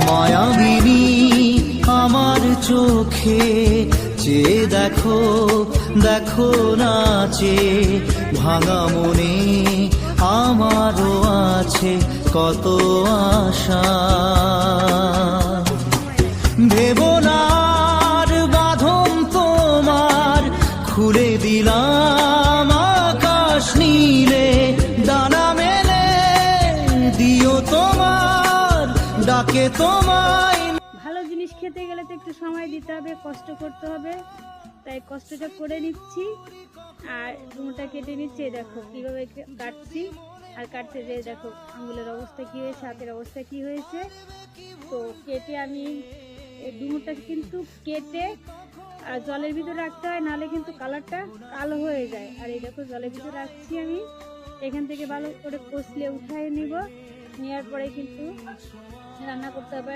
মায়াবিনী আমার চোখে চেয়ে দেখো, দেখো নাচে ভাঙা মনে আমারও আছে কত আশা। ভেবনার বাঁধন তোমার খুলে দিলাম আকাশ নীলে, ডানা মেলে দিও তোমার ডাকে তোমায়। ভালো জিনিস খেতে গেলে তো একটু সময় দিতে হবে, কষ্ট করতে হবে, তাই কষ্টটা করে নিচ্ছি। আর ডুমুরটা কেটে নিচ্ছি, দেখো কিভাবে কাটছি। আর কাটতে যেয়ে দেখো আঙুলের অবস্থা কি হয়েছে, হাতের অবস্থা কি হয়েছে। তো কেটে আমি এই ডুমুরটা কিন্তু কেটে আর জলের ভিতরে রাখতে হয়, নাহলে কিন্তু কালারটা কালো হয়ে যায়। আর এই দেখো জলের ভিতরে রাখছি আমি, এখান থেকে ভালো করে কষলে উঠায় নিব, নেওয়ার পরে কিন্তু রান্না করতে হবে।